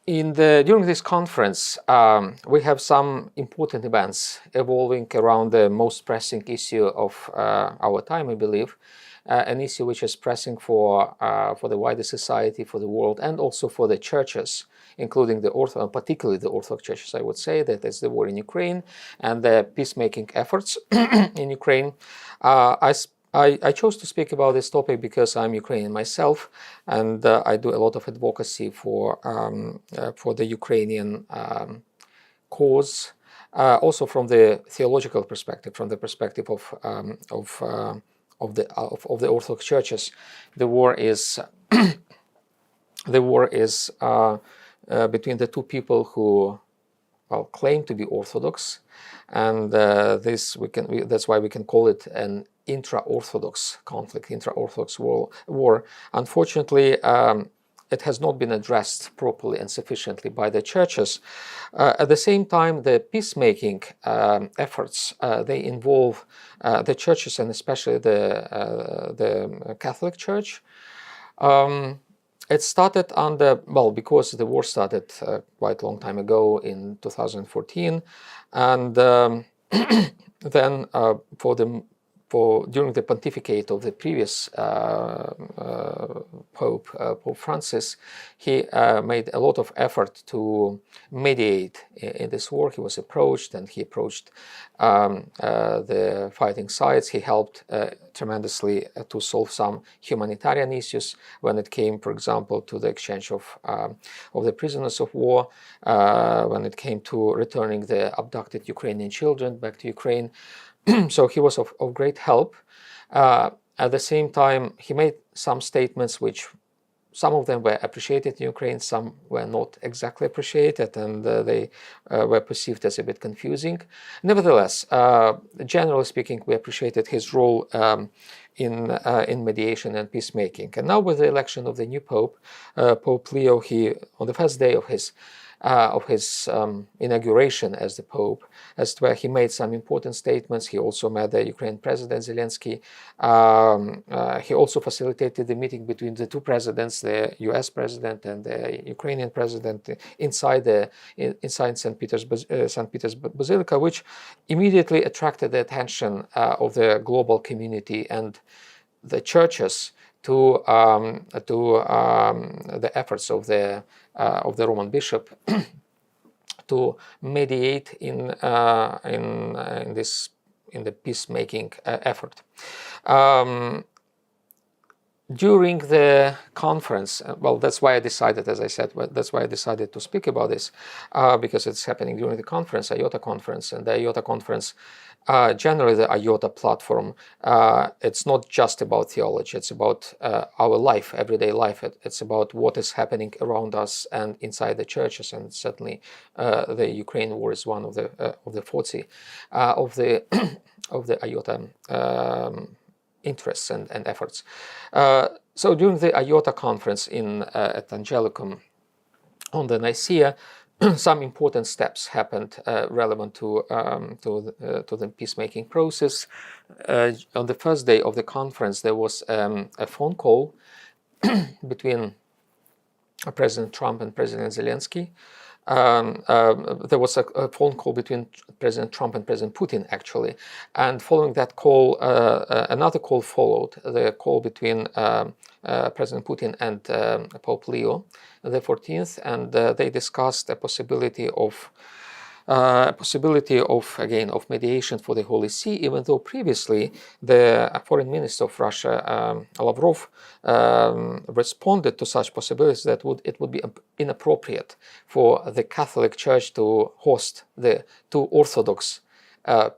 During this conference, we have some important events evolving around the most pressing issue of our time, I believe, an issue which is pressing for the wider society, for the world, and also for the churches, including particularly the Orthodox churches. I would say that is the war in Ukraine and the peacemaking efforts in Ukraine. I chose to speak about this topic because I'm Ukrainian myself, and I do a lot of advocacy for the Ukrainian cause, also from the theological perspective, from the perspective of the Orthodox churches. The war is between the two people who claim to be Orthodox, and that's why we can call it an intra-Orthodox conflict, intra-Orthodox war. Unfortunately, it has not been addressed properly and sufficiently by the churches. At the same time, the peacemaking efforts, they involve the churches, and especially the Catholic Church. It started because the war started quite a long time ago in 2014, and then during the pontificate of the previous Pope Francis, he made a lot of effort to mediate in this war. He was approached, and he approached the fighting sides. He helped tremendously to solve some humanitarian issues when it came, for example, to the exchange of the prisoners of war, when it came to returning the abducted Ukrainian children back to Ukraine. So he was of great help. At the same time, he made some statements which some of them were appreciated in Ukraine, some were not exactly appreciated, and they were perceived as a bit confusing. Nevertheless, generally speaking, we appreciated his role in mediation and peacemaking. And now with the election of the new Pope, Pope Leo, he, on the first day of his inauguration as the Pope, where he made some important statements. He also met the Ukrainian President Zelensky. He also facilitated the meeting between the two presidents, the US President and the Ukrainian President, inside St. Peter's Basilica, which immediately attracted the attention of the global community and the churches to the efforts of the Roman bishop to mediate in the peacemaking effort. During the conference, that's why I decided, as I said, that's why I decided to speak about this, because it's happening during the conference, IOTA conference, and the IOTA conference, generally the IOTA platform, it's not just about theology, it's about our life, everyday life. It's about what is happening around us and inside the churches, and certainly the Ukraine war is one of the 40 of the IOTA interests and efforts. So during the IOTA conference at Angelicum on the Nicaea, some important steps happened relevant to the peacemaking process. On the first day of the conference, there was a phone call between President Trump and President Zelensky. There was a phone call between President Trump and President Putin, actually. And following that call, another call followed, the call between President Putin and Pope Leo the 14th, and they discussed a possibility of mediation for the Holy See, even though previously the Foreign Minister of Russia, Lavrov, responded to such possibilities that it would be inappropriate for the Catholic Church to host the two Orthodox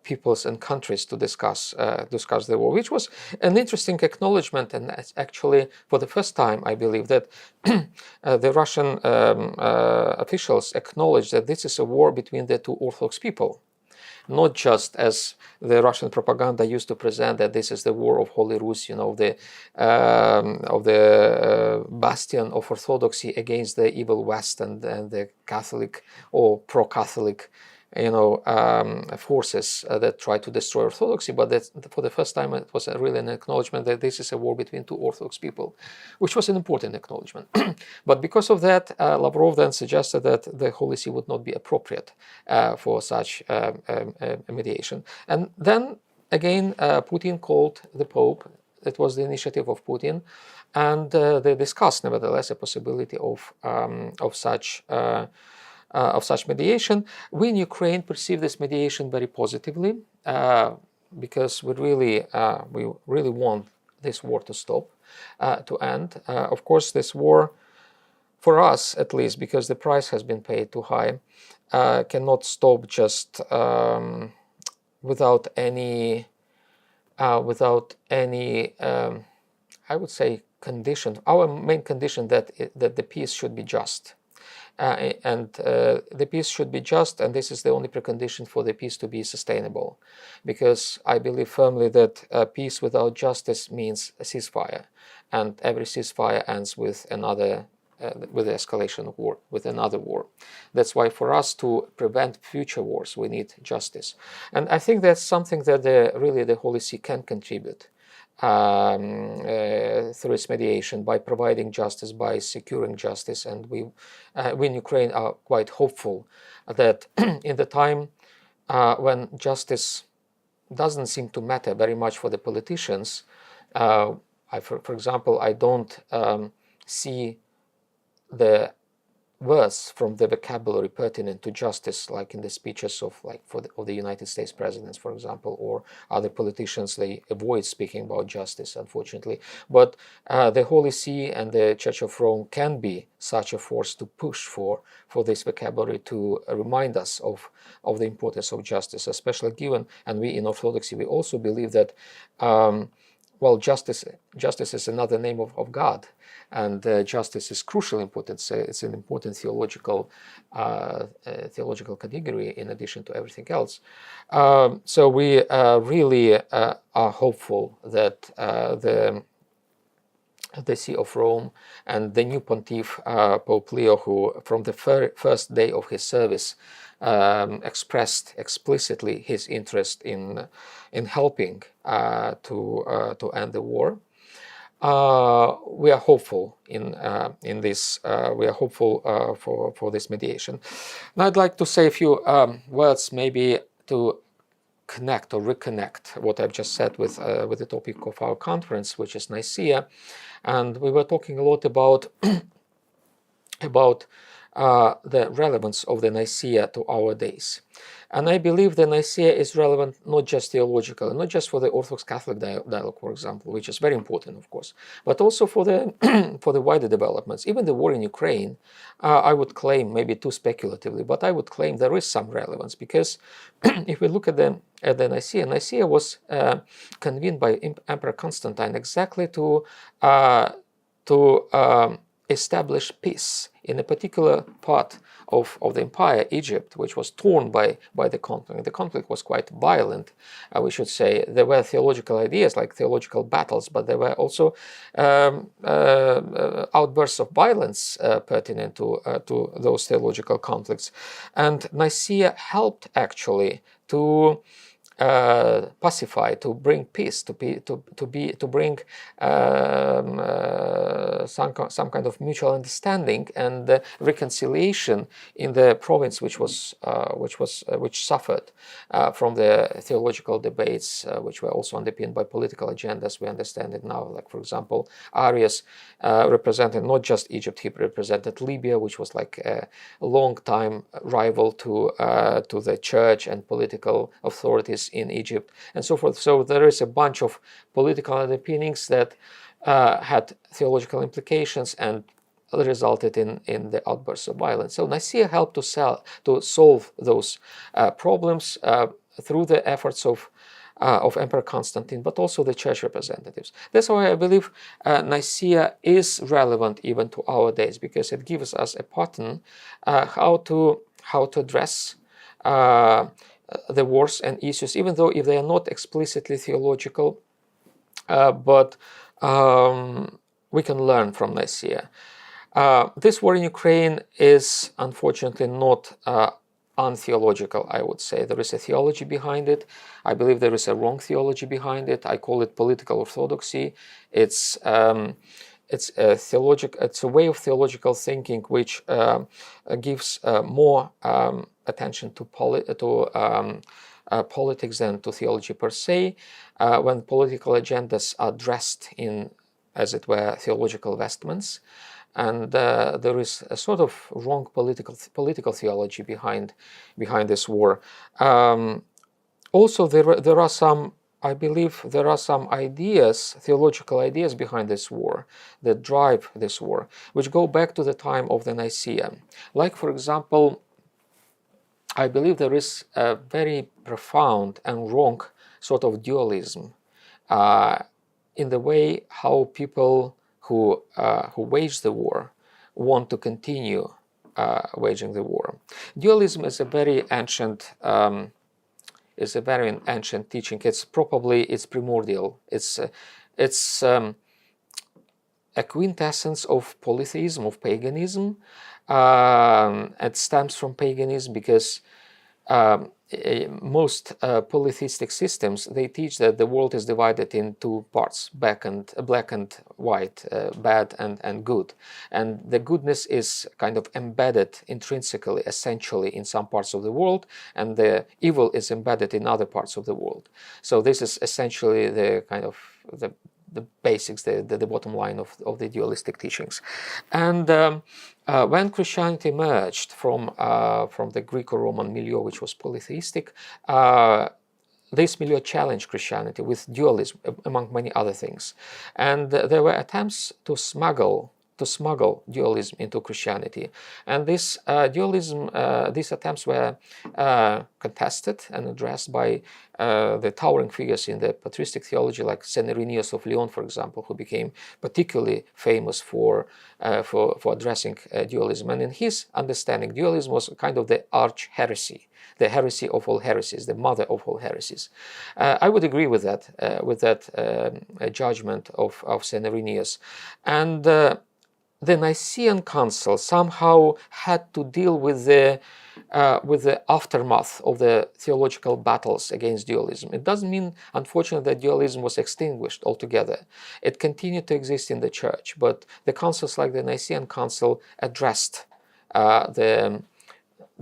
peoples and countries to discuss the war, which was an interesting acknowledgement, and actually for the first time I believe that the Russian officials acknowledged that this is a war between the two Orthodox people, not just as the Russian propaganda used to present that this is the war of Holy Rus, the bastion of Orthodoxy against the evil West and the Catholic or pro-Catholic forces that try to destroy Orthodoxy, but that for the first time it was really an acknowledgement that this is a war between two Orthodox people, which was an important acknowledgement. But because of that, Lavrov then suggested that the Holy See would not be appropriate for such mediation. And then again, Putin called the Pope. It was the initiative of Putin, and they discussed nevertheless a possibility of such mediation. We in Ukraine perceive this mediation very positively because we really want this war to stop, to end. Of course, this war, for us at least, because the price has been paid too high, cannot stop just without any, I would say, condition. Our main condition that the peace should be just. And the peace should be just, and this is the only precondition for the peace to be sustainable, because I believe firmly that peace without justice means a ceasefire, and every ceasefire ends with another, with the escalation of war, with another war. That's why for us to prevent future wars, we need justice, and I think that's something that really the Holy See can contribute. Through its mediation, by providing justice, by securing justice. And we in Ukraine are quite hopeful that in the time when justice doesn't seem to matter very much for the politicians, for example, I don't see the words from the vocabulary pertinent to justice, like in the speeches of the United States presidents, for example, or other politicians. They avoid speaking about justice, unfortunately. But the Holy See and the Church of Rome can be such a force to push for this vocabulary, to remind us of the importance of justice, especially given, and we in Orthodoxy, we also believe that justice is another name of God, and justice is crucially important. It's an important theological category in addition to everything else. So we really are hopeful that the See of Rome and the new Pontiff, Pope Leo, who from the first day of his service expressed explicitly his interest in helping to end the war. We are hopeful in this. We are hopeful for this mediation. Now, I'd like to say a few words, maybe to connect or reconnect what I've just said with the topic of our conference, which is Nicaea, and we were talking a lot about the relevance of the Nicaea to our days. And I believe the Nicaea is relevant not just theologically, not just for the Orthodox Catholic dialogue, for example, which is very important, of course, but also for the for the wider developments. Even the war in Ukraine, I would claim, maybe too speculatively, but I would claim there is some relevance, because if we look at the Nicaea was convened by Emperor Constantine exactly to establish peace in a particular part of the empire, Egypt, which was torn by the conflict. The conflict was quite violent, we should say. There were theological ideas, like theological battles, but there were also outbursts of violence pertinent to those theological conflicts. And Nicaea helped actually to pacify, to bring peace, to bring some kind of mutual understanding and reconciliation in the province, which suffered from the theological debates, which were also underpinned by political agendas. We understand it now. Like, for example, Arius represented not just Egypt; he represented Libya, which was like a long-time rival to the church and political authorities in Egypt, and so forth. So there is a bunch of political underpinnings that had theological implications and resulted in the outbursts of violence. So Nicaea helped to solve those problems through the efforts of Emperor Constantine, but also the church representatives. That's why I believe Nicaea is relevant even to our days, because it gives us a pattern how to address the wars and issues, even though if they are not explicitly theological, but we can learn from Nicaea. This war in Ukraine is unfortunately not untheological, I would say. There is a theology behind it. I believe there is a wrong theology behind it. I call it political orthodoxy. It's it's a way of theological thinking which gives more attention to politics than to theology per se, when political agendas are dressed in, as it were, theological vestments. And there is a sort of wrong political theology behind this war. Also, there are some, I believe, there are some ideas, theological ideas behind this war that drive this war, which go back to the time of the Nicaea. Like, for example, I believe there is a very profound and wrong sort of dualism in the way how people who wage the war want to continue waging the war. Dualism is a very ancient teaching. It's primordial. It's a quintessence of polytheism, of paganism. It stems from paganism because most polytheistic systems, they teach that the world is divided in two parts, black and white, bad and good. And the goodness is kind of embedded intrinsically, essentially, in some parts of the world, and the evil is embedded in other parts of the world. So this is essentially the kind of the basics, the bottom line of the dualistic teachings. And when Christianity emerged from the Greco-Roman milieu, which was polytheistic, this milieu challenged Christianity with dualism, among many other things. And there were attempts to smuggle dualism into Christianity. And this dualism, these attempts were contested and addressed by the towering figures in the patristic theology, like St. Irenaeus of Lyon, for example, who became particularly famous for addressing dualism. And in his understanding, dualism was kind of the arch heresy, the heresy of all heresies, the mother of all heresies. I would agree with that judgment of St. Irenaeus. And the Nicene Council somehow had to deal with the aftermath of the theological battles against dualism. It doesn't mean, unfortunately, that dualism was extinguished altogether. It continued to exist in the church, but the councils like the Nicene Council addressed the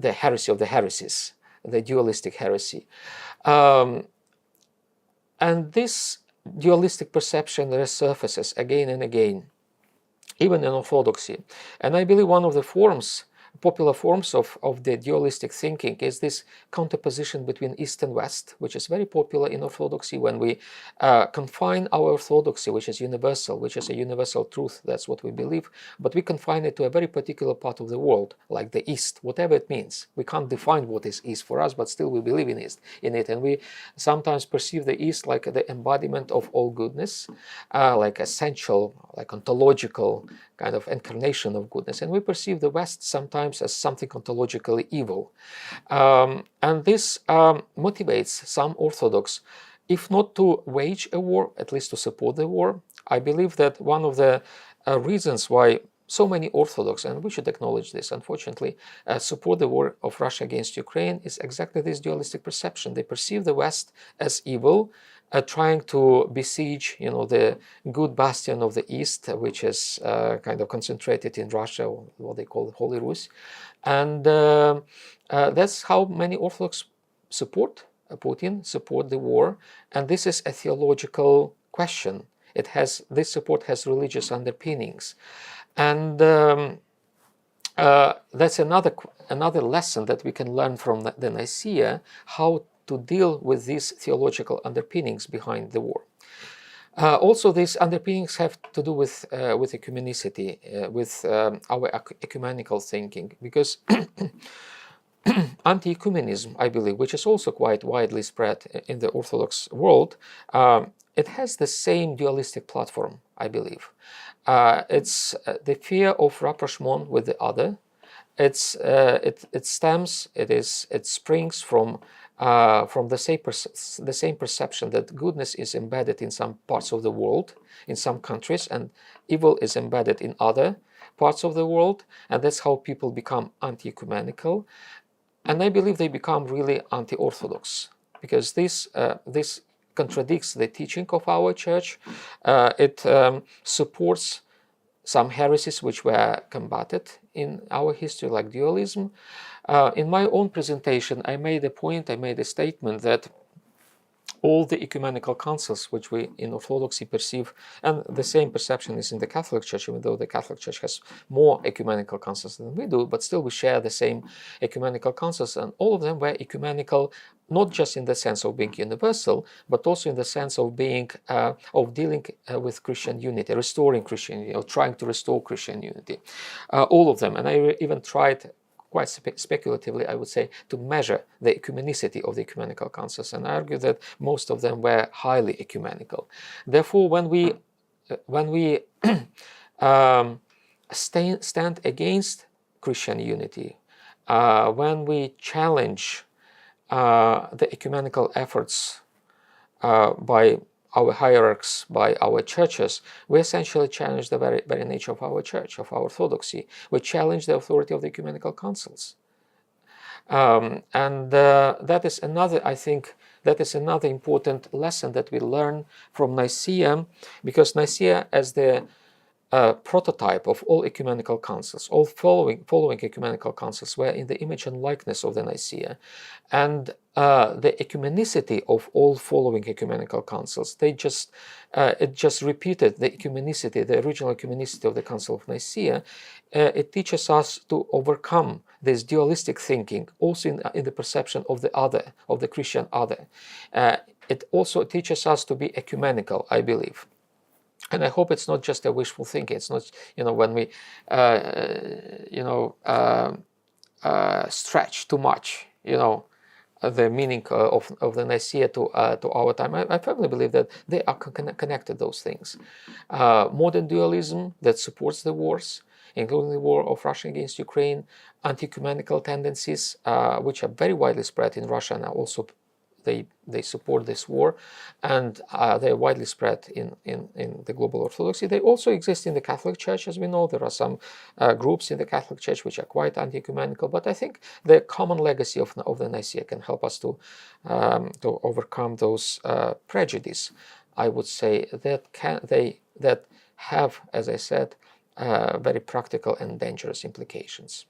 heresy of the heresies, the dualistic heresy. And this dualistic perception resurfaces again and again, even in Orthodoxy. And I believe one of the popular forms of the dualistic thinking is this counterposition between East and West, which is very popular in Orthodoxy when we confine our Orthodoxy, which is universal, which is a universal truth, that's what we believe, but we confine it to a very particular part of the world, like the East, whatever it means. We can't define what is East for us, but still we believe in it, and we sometimes perceive the East like the embodiment of all goodness, like essential, like ontological kind of incarnation of goodness, and we perceive the West sometimes as something ontologically evil. And this motivates some Orthodox, if not to wage a war, at least to support the war. I believe that one of the reasons why so many Orthodox, and we should acknowledge this, unfortunately, support the war of Russia against Ukraine is exactly this dualistic perception. They perceive the West as evil, trying to besiege, the good bastion of the East, which is kind of concentrated in Russia, what they call Holy Rus. And that's how many Orthodox support Putin, support the war. And this is a theological question. This support has religious underpinnings. And that's another lesson that we can learn from the Nicaea, how to deal with these theological underpinnings behind the war. Also, these underpinnings have to do with ecumenicity, with our ecumenical thinking, because anti-ecumenism, I believe, which is also quite widely spread in the Orthodox world, it has the same dualistic platform, I believe. It's the fear of rapprochement with the other. It springs from the same perception that goodness is embedded in some parts of the world, in some countries, and evil is embedded in other parts of the world, and that's how people become anti-ecumenical. And I believe they become really anti-Orthodox, because this contradicts the teaching of our church. It supports some heresies which were combated in our history, like dualism. In my own presentation, I made a statement that all the ecumenical councils which we in Orthodoxy perceive, and the same perception is in the Catholic Church, even though the Catholic Church has more ecumenical councils than we do, but still we share the same ecumenical councils, and all of them were ecumenical, not just in the sense of being universal, but also in the sense of being of dealing with Christian unity, restoring Christian unity, or trying to restore Christian unity. All of them, and I even tried quite speculatively, I would say, to measure the ecumenicity of the ecumenical councils, and I argue that most of them were highly ecumenical. Therefore, when we stand against Christian unity, when we challenge the ecumenical efforts by our hierarchs, by our churches, we essentially challenge the very nature of our church, of our orthodoxy. We challenge the authority of the ecumenical councils. And that is another, I think, that is another important lesson that we learn from Nicaea, because Nicaea, as the prototype of all ecumenical councils, all following ecumenical councils, were in the image and likeness of the Nicaea, and the ecumenicity of all following ecumenical councils, it just repeated the ecumenicity, the original ecumenicity of the Council of Nicaea. It teaches us to overcome this dualistic thinking, also in the perception of the other, of the Christian other. It also teaches us to be ecumenical, I believe. And I hope it's not just a wishful thinking. It's not, when we, stretch too much, the meaning of the Nicaea to our time. I firmly believe that they are connected, those things. Modern dualism that supports the wars, including the war of Russia against Ukraine, anti-ecumenical tendencies, which are very widely spread in Russia, and also they support this war, and they are widely spread in the global Orthodoxy. They also exist in the Catholic Church, as we know. There are some groups in the Catholic Church which are quite anti-ecumenical, but I think the common legacy of the Nicaea can help us to overcome those prejudices, I would say, that have, as I said, very practical and dangerous implications.